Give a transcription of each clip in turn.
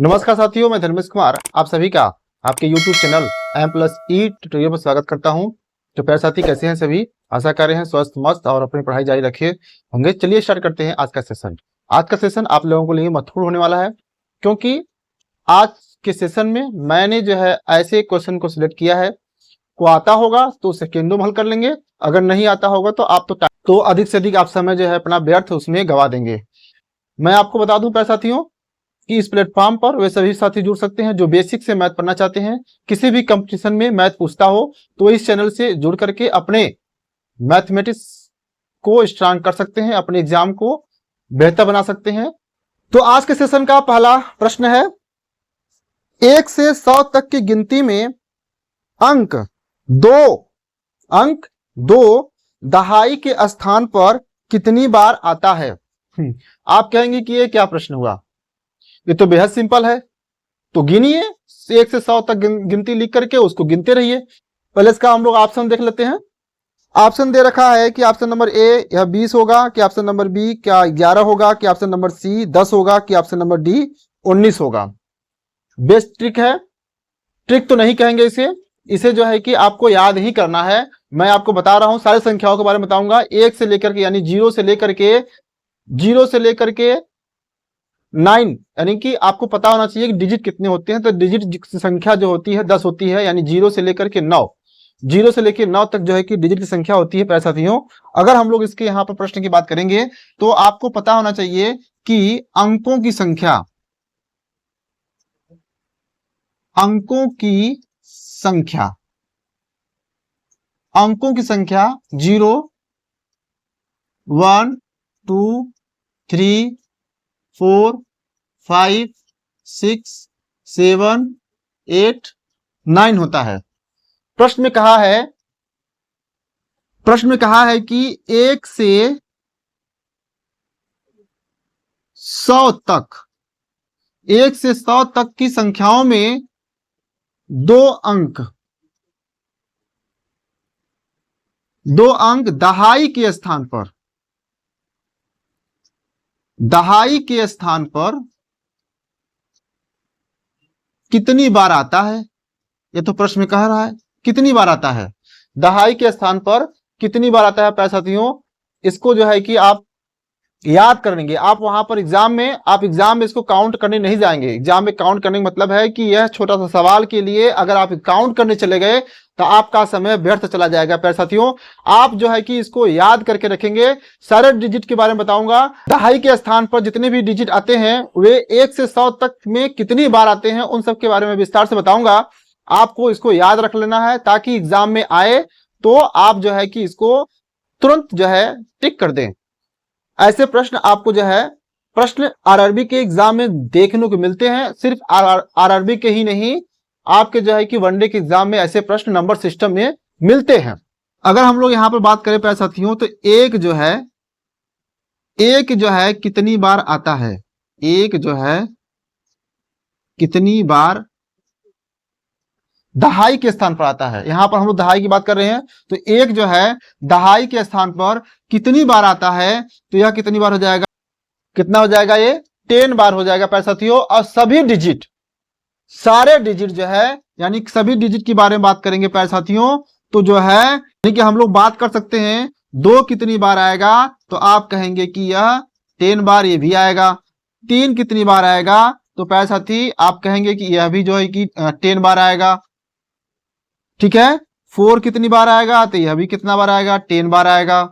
नमस्कार साथियों, मैं धर्मेश कुमार आप सभी का आपके YouTube चैनल M+E ट्यूटोरियल में स्वागत करता हूं। तो प्यारे साथी, कैसे हैं सभी? आशा कर रहे हैं स्वस्थ मस्त और अपनी पढ़ाई जारी रखे होंगे। चलिए स्टार्ट करते हैं आज का सेशन। आज का सेशन आप लोगों के लिए महत्वपूर्ण होने वाला है, क्योंकि आज के सेशन में मैंने जो है ऐसे क्वेश्चन को सिलेक्ट किया है, को आता होगा तो सेकेंडों में हल कर लेंगे, अगर नहीं आता होगा तो आप तो अधिक से अधिक आप समय जो है अपना व्यर्थ उसमें गवा देंगे। मैं आपको बता दूं प्यारे साथियों कि इस प्लेटफॉर्म पर वे सभी साथी जुड़ सकते हैं जो बेसिक से मैथ पढ़ना चाहते हैं। किसी भी कंपटीशन में मैथ पूछता हो तो इस चैनल से जुड़ करके अपने मैथमेटिक्स को स्ट्रांग कर सकते हैं, अपने एग्जाम को बेहतर बना सकते हैं। तो आज के सेशन का पहला प्रश्न है, 1 से 100 तक की गिनती में अंक 2 दहाई के स्थान पर कितनी बार आता है? आप कहेंगे कि ये क्या प्रश्न हुआ, ये तो बेहद सिंपल है। तो गिनिए, 1 से 100 तक गिनती लिख करके उसको गिनते रहिए। पहले इसका हम लोग ऑप्शन देख लेते हैं। ऑप्शन दे रखा है कि ऑप्शन नंबर ए यह 20 होगा, कि ऑप्शन नंबर बी क्या 11 होगा, कि ऑप्शन नंबर सी 10 होगा, कि ऑप्शन नंबर डी 19 होगा। बेस्ट ट्रिक है, ट्रिक तो नहीं कहेंगे इसे जो है कि आपको याद ही करना है। मैं आपको बता रहा हूं, सारी संख्याओं के बारे में बताऊंगा, 1 से लेकर के यानी 0 से लेकर के 9, यानी कि आपको पता होना चाहिए कि डिजिट कितने होते हैं। तो डिजिट संख्या जो होती है 10 होती है, यानी 0 से लेकर के 9 तक जो है कि डिजिट की संख्या होती है। प्यारे साथियों, अगर हम लोग इसके यहाँ पर प्रश्न की बात करेंगे तो आपको पता होना चाहिए कि अंकों की संख्या 0, 1, 2, 3, 4, 5, 6, 7, 8, 9 होता है। प्रश्न में कहा है कि 1 से 100 तक की संख्याओं में दो अंक दहाई के स्थान पर कितनी बार आता है? ये तो प्रश्न में कह रहा है कितनी बार आता है, दहाई के स्थान पर कितनी बार आता है। प्यारे साथियों, इसको जो है कि आप याद करेंगे। आप वहां पर एग्जाम में इसको काउंट करने नहीं जाएंगे। एग्जाम में काउंट करने का मतलब है कि यह छोटा सा सवाल के लिए अगर आप काउंट करने चले गए तो आपका समय व्यर्थ चला जाएगा। प्यारे साथियों, आप जो है कि इसको याद करके रखेंगे। सारे डिजिट के बारे में बताऊंगा। दहाई के स्थान पर जितने भी डिजिट आते हैं वे 1 से 100 तक में कितनी बार आते हैं, उन सब के बारे में विस्तार से बताऊंगा। आपको इसको याद रख लेना है ताकि एग्जाम में आए तो आप जो है कि इसको तुरंत जो है टिक कर दें। ऐसे प्रश्न आपको जो है प्रश्न आरआरबी के एग्जाम में देखने को मिलते हैं। सिर्फ आरआरबी के ही नहीं, आपके जो है कि वनडे के एग्जाम में ऐसे प्रश्न नंबर सिस्टम में मिलते हैं। अगर हम लोग यहां पर बात करें प्यारे साथियों, तो एक जो है कितनी बार आता है, एक जो है कितनी बार दहाई के स्थान पर आता है। यहां पर हम लोग दहाई की बात कर रहे हैं, तो एक जो है दहाई के स्थान पर कितनी बार आता है, तो यह कितनी बार हो जाएगा, कितना हो जाएगा, ये 10 बार हो जाएगा प्यारे साथियों। और सारे डिजिट जो है यानी सभी डिजिट के बारे में बात करेंगे प्यारे साथियों, तो जो है यानी कि हम लोग बात कर सकते हैं 2 कितनी बार आएगा, तो आप कहेंगे कि यह 10 बार ये भी आएगा। 3 कितनी बार आएगा, तो प्यारे साथी आप कहेंगे कि यह भी जो है कि 10 बार आएगा। ठीक है, 4 कितनी बार आएगा, तो यह भी कितना बार आएगा, 10 बार आएगा।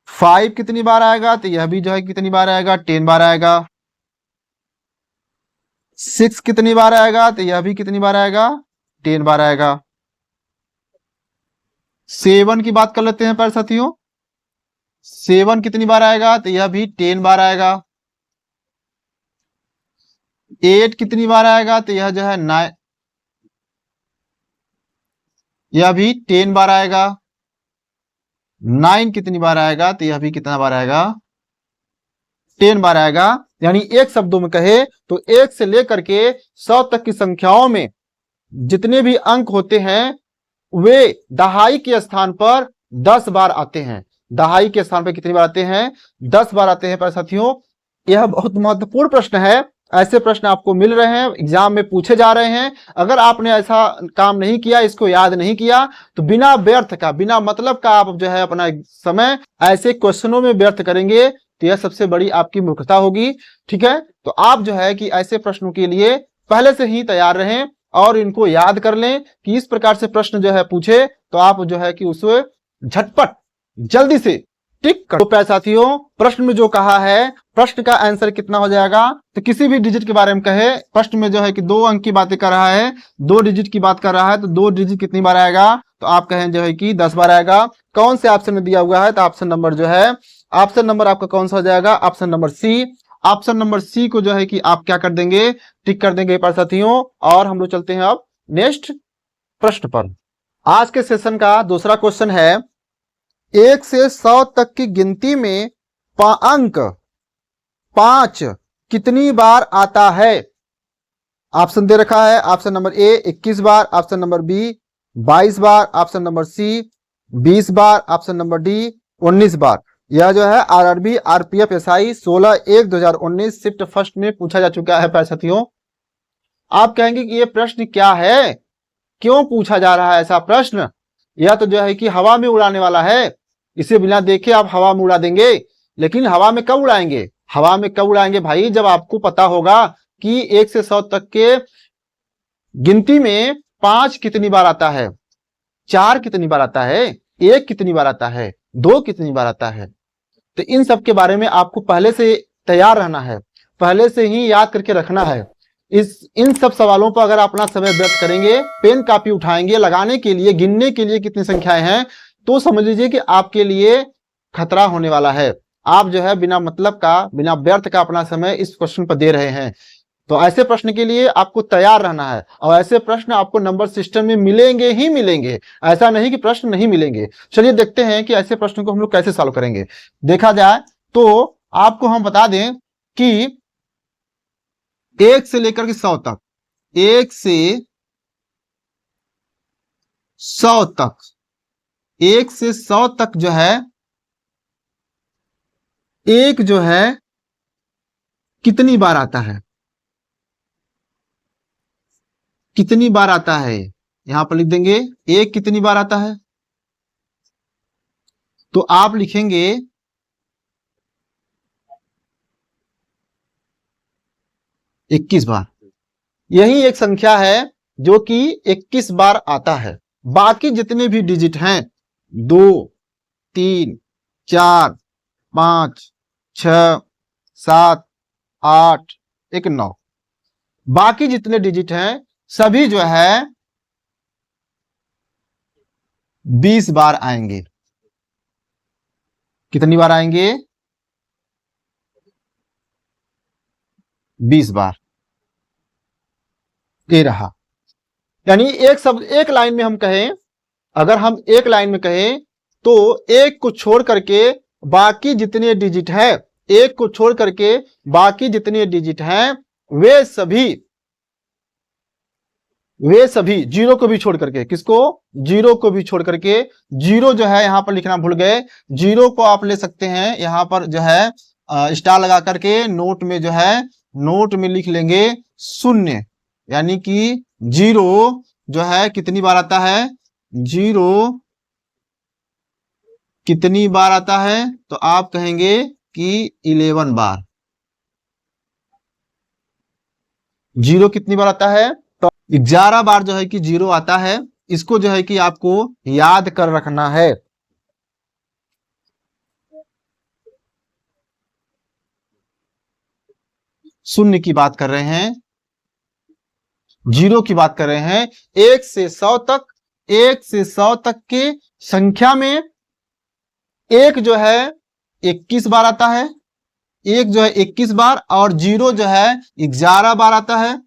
5 कितनी बार आएगा, तो यह भी जो है कितनी बार आएगा, 10 बार आएगा। 6 कितनी बार आएगा, तो यह भी कितनी बार आएगा, 10 बार आएगा। 7 की बात कर लेते हैं प्यारे साथियों, 7 कितनी बार आएगा, तो यह भी 10 बार आएगा। 8 कितनी बार आएगा, तो यह जो है 9, यह भी 10 बार आएगा। 9 कितनी बार आएगा, तो यह भी कितना बार आएगा, 10 बार आएगा। यानी एक शब्दों में कहे तो 1 से लेकर के 100 तक की संख्याओं में जितने भी अंक होते हैं वे दहाई के स्थान पर 10 बार आते हैं। दहाई के स्थान पर कितनी बार आते हैं, 10 बार आते हैं। पर साथियों, यह बहुत महत्वपूर्ण प्रश्न है, ऐसे प्रश्न आपको मिल रहे हैं, एग्जाम में पूछे जा रहे हैं। अगर आपने ऐसा काम नहीं किया, इसको याद नहीं किया, तो बिना व्यर्थ का, बिना मतलब का आप जो है अपना समय ऐसे क्वेश्चनों में व्यर्थ करेंगे, तो यह सबसे बड़ी आपकी मूर्खता होगी। ठीक है, तो आप जो है कि ऐसे प्रश्नों के लिए पहले से ही तैयार रहें और इनको याद कर लें कि इस प्रकार से प्रश्न जो है पूछे तो आप जो है कि उसे झटपट जल्दी से टिक कर। तो प्यारे साथियों, प्रश्न में जो कहा है, प्रश्न का आंसर कितना हो जाएगा, तो किसी भी डिजिट के बारे में कहे, प्रश्न में जो है कि 2 अंक की बातें कर रहा है, 2 डिजिट की बात कर रहा है, तो 2 डिजिट कितनी बार आएगा, तो आप कहें जो है कि 10 बार आएगा। कौन से ऑप्शन में दिया हुआ है, तो ऑप्शन नंबर जो है, ऑप्शन नंबर आपका कौन सा हो जाएगा, option number C. Option number C को जो है कि आप क्या कर देंगे, टिक कर देंगे प्यारे साथियों। और हम लोग चलते हैं अब नेक्स्ट प्रश्न पर। आज के सेशन का दूसरा क्वेश्चन है, 1 से 100 तक की गिनती में अंक 5 कितनी बार आता है। ऑप्शन दे रखा है, ऑप्शन नंबर ए 21 बार, ऑप्शन नंबर बी 22 बार, ऑप्शन नंबर सी 20 बार, ऑप्शन नंबर डी 19 बार। यह जो है RRB RPF SI 16/1/2019 shift first में पूछा जा चुका है प्यारे साथियों। आप कहेंगे कि यह प्रश्न क्या है, क्यों पूछा जा रहा है ऐसा प्रश्न, यह तो जो है कि हवा में उड़ाने वाला है, इसे बिना देखे आप हवा में उड़ा देंगे। लेकिन हवा में कब उड़ाएंगे, हवा में कब उड़ाएंगे भाई, जब आपको पता होगा कि 1 से 100 तक के गिनती में 5 कितनी बार आता है, 4 कितनी बार आता है, 1 कितनी बार आता है, 2 कितनी बार आता है। तो इन सब के बारे में आपको पहले से तैयार रहना है, पहले से ही याद करके रखना है। इन सब सवालों पर अगर अपना समय व्यर्थ करेंगे, पेन कापी उठाएंगे लगाने के लिए, गिनने के लिए कितनी संख्याएं हैं, तो समझ लीजिए कि आपके लिए खतरा होने वाला है। आप जो है बिना मतलब का, बिना व्यर्थ का अपना समय इस क्वेश्चन पर दे रहे हैं। तो ऐसे प्रश्न के लिए आपको तैयार रहना है, और ऐसे प्रश्न आपको नंबर सिस्टम में मिलेंगे ही मिलेंगे, ऐसा नहीं कि प्रश्न नहीं मिलेंगे। चलिए देखते हैं कि ऐसे प्रश्न को हम लोग कैसे सॉल्व करेंगे। देखा जाए तो आपको हम बता दें कि 1 से लेकर के 100 तक, 1 से 100 तक, 1 से 100 तक जो है, एक जो है कितनी बार आता है, कितनी बार आता है, यहां पर लिख देंगे 1 कितनी बार आता है, तो आप लिखेंगे 21 बार। यही एक संख्या है जो कि 21 बार आता है। बाकी जितने भी डिजिट हैं, 2, 3, 4, 5, 6, 7, 8, 1, 9, बाकी जितने डिजिट हैं सभी जो है 20 बार आएंगे। कितनी बार आएंगे, 20 बार। ये रहा, यानी एक लाइन में हम कहें, अगर हम एक लाइन में कहें तो एक को छोड़ करके बाकी जितने डिजिट है, एक को छोड़ करके बाकी जितने डिजिट हैं वे सभी जीरो को भी छोड़ करके, किसको, जीरो को भी छोड़ करके, जीरो जो है यहां पर लिखना भूल गए, जीरो को आप ले सकते हैं यहां पर जो है स्टार लगा करके, नोट में जो है, नोट में लिख लेंगे 0, यानी कि जीरो जो है कितनी बार आता है, जीरो कितनी बार आता है, तो आप कहेंगे कि 11 बार। जीरो कितनी बार आता है, तो 11 बार जो है कि जीरो आता है। इसको जो है कि आपको याद कर रखना है। शून्य की बात कर रहे हैं, जीरो की बात कर रहे हैं। 1 से 100 तक, 1 से 100 तक की संख्या में एक जो है 21 बार आता है, एक जो है 21 बार, और जीरो जो है 11 बार आता है,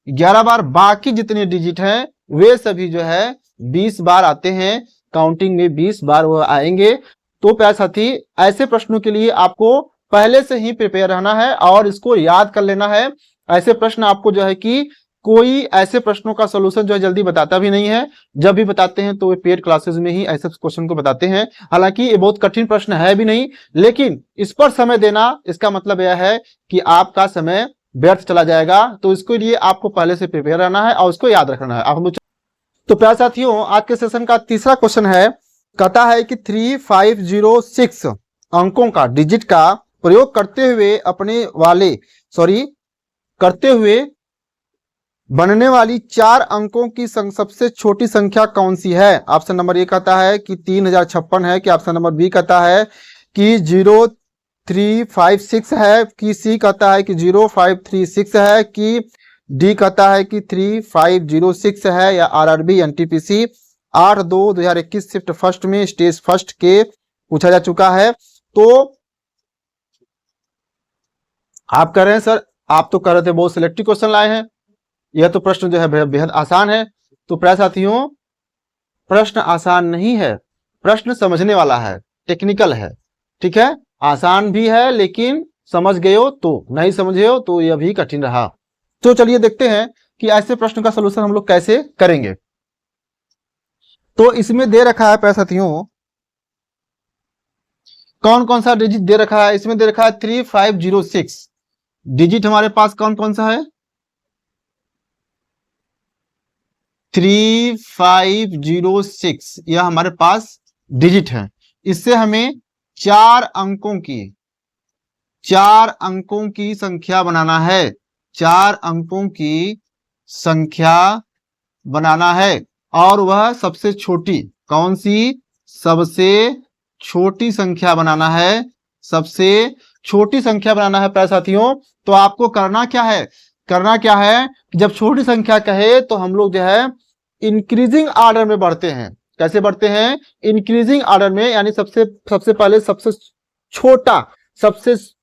11 बार। बाकी जितने डिजिट हैं वे सभी जो है 20 बार आते हैं, काउंटिंग में 20 बार वो आएंगे। तो प्यारे साथी, ऐसे प्रश्नों के लिए आपको पहले से ही प्रिपेयर रहना है और इसको याद कर लेना है। ऐसे प्रश्न आपको जो है कि कोई ऐसे प्रश्नों का सॉल्यूशन जो है जल्दी बताता भी नहीं है, जब भी बताते हैं तो वे पेड क्लासेस में ही ऐसे क्वेश्चन को बताते हैं। हालांकि ये बहुत कठिन प्रश्न है भी नहीं, लेकिन इस पर समय देना, इसका मतलब यह है कि आपका समय व्यर्थ चला जाएगा। तो इसके लिए आपको पहले से प्रिपेयर रहना है और उसको याद रखना है। आप हम लोग तो प्यारे साथियों, आज के सेशन का तीसरा क्वेश्चन है, कहता है कि 3506 अंकों का डिजिट का प्रयोग करते हुए बनने वाली 4 अंकों की सबसे छोटी संख्या कौन सी है। ऑप्शन नंबर ए कहता है कि 3056 है, कि ऑप्शन नंबर बी कहता है कि 0356 है, कि सी कहता है कि 0536 है, कि डी कहता है कि 3506 है, या आरआरबी एनटीपीसी 8/2/2021 शिफ्ट फर्स्ट में स्टेज फर्स्ट के पूछा जा चुका है। तो आप कह रहे हैं सर, आप तो कह रहे थे बहुत सिलेक्टिव क्वेश्चन लाए हैं, यह तो प्रश्न जो है बेहद आसान है। तो प्यारे साथियों, प्रश्न आसान नहीं है, प्रश्न समझने वाला है, टेक्निकल है, ठीक है। आसान भी है लेकिन समझ गए हो तो, नहीं समझे हो तो यह भी कठिन रहा। तो चलिए देखते हैं कि ऐसे प्रश्न का सलूशन हम लोग कैसे करेंगे। तो इसमें दे रखा है प्यारे साथियों, कौन कौन सा डिजिट दे रखा है। इसमें दे रखा है 3506 डिजिट हमारे पास कौन कौन सा है, 3506 यह हमारे पास डिजिट है। इससे हमें 4 अंकों की संख्या बनाना है, 4 अंकों की संख्या बनाना है। और वह सबसे छोटी, कौन सी, सबसे छोटी संख्या बनाना है, सबसे छोटी संख्या बनाना है प्यारे साथियों। तो आपको करना क्या है, जब छोटी संख्या कहे तो हम लोग जो है इंक्रीजिंग ऑर्डर में बढ़ते हैं। कैसे बढ़ते हैं, इंक्रीजिंग ऑर्डर में, यानी सबसे पहले सबसे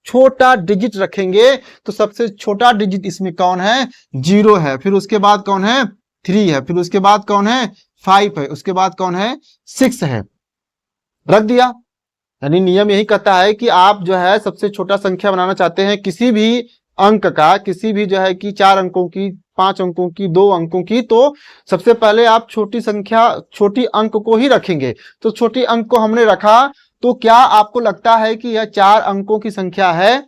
छोटा डिजिट रखेंगे। तो सबसे छोटा डिजिट इसमें कौन है, 0 है, फिर उसके बाद कौन है, 3 है, फिर उसके बाद कौन है, 5 है, उसके बाद कौन है, 6 है, रख दिया। यानी नियम यही कहता है कि आप जो है सबसे छोटा संख्या बनाना चाहते हैं किसी भी अंक का, किसी भी जो है कि 4 अंकों की, 5 अंकों की, 2 अंकों की, तो सबसे पहले आप छोटी अंक को ही रखेंगे। तो छोटी अंक को हमने रखा, तो क्या आपको लगता है कि यह 4 अंकों की संख्या है,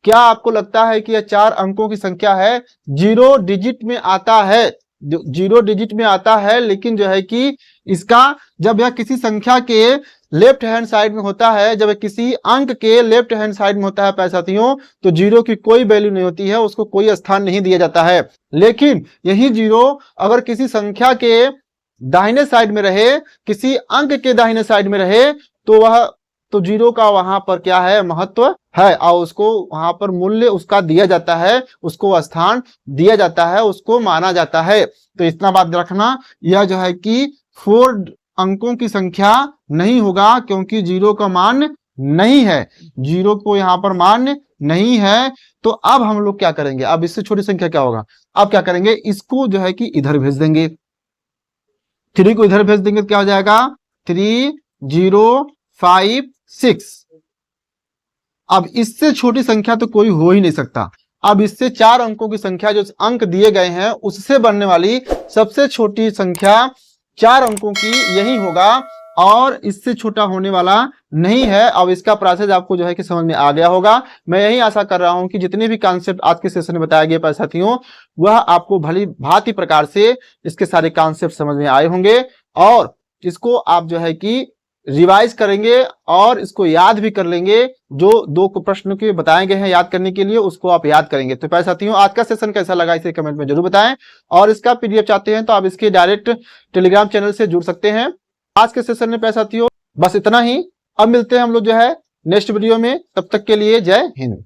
क्या आपको लगता है कि यह 4 अंकों की संख्या है। 0 डिजिट में आता है, 0 डिजिट में आता है, लेकिन जो है कि इसका जब यह किसी संख्या के लेफ्ट हैंड साइड में होता है, जब किसी अंक के लेफ्ट हैंड साइड में होता है प्यारे साथियों, तो 0 की कोई वैल्यू नहीं होती है, उसको कोई स्थान नहीं दिया जाता है। लेकिन यही 0 अगर किसी संख्या के दाहिने साइड में रहे, किसी अंक के दाहिने साइड में रहे, तो 0 का वहां पर क्या है, महत्व है, और उसको वहां पर मूल्य उसका दिया जाता है, उसको स्थान दिया जाता है, उसको माना जाता है। तो इतना बात रखना, यह जो है कि 4 अंकों की संख्या नहीं होगा, क्योंकि 0 का मान नहीं है, 0 को यहां पर मान नहीं है। तो अब हम लोग क्या करेंगे, अब इससे छोटी संख्या क्या होगा, अब क्या करेंगे, इसको जो है कि इधर भेज देंगे, 3 को इधर भेज देंगे तो क्या हो जाएगा, 3056। अब इससे छोटी संख्या तो कोई हो ही नहीं सकता। अब इससे 4 अंकों की संख्या, जो अंक दिए गए हैं उससे बनने वाली सबसे छोटी संख्या 4 अंकों की यही होगा, और इससे छोटा होने वाला नहीं है। अब इसका प्रोसेस आपको जो है कि समझ में आ गया होगा। मैं यही आशा कर रहा हूं कि जितने भी कॉन्सेप्ट आज के सेशन में बताए गए साथियों, वह आपको भली भांति प्रकार से इसके सारे कॉन्सेप्ट समझ में आए होंगे, और इसको आप जो है कि रिवाइज करेंगे और इसको याद भी कर लेंगे। जो 2 प्रश्न के बताए गए हैं याद करने के लिए, उसको आप याद करेंगे। तो प्यारे साथियों, आज का सेशन कैसा लगा इसे कमेंट में जरूर बताएं, और इसका पीडीएफ चाहते हैं तो आप इसके डायरेक्ट टेलीग्राम चैनल से जुड़ सकते हैं। आज के सेशन में प्यारे साथियों बस इतना ही। अब मिलते हैं हम लोग जो है नेक्स्ट वीडियो में, तब तक के लिए जय हिंद।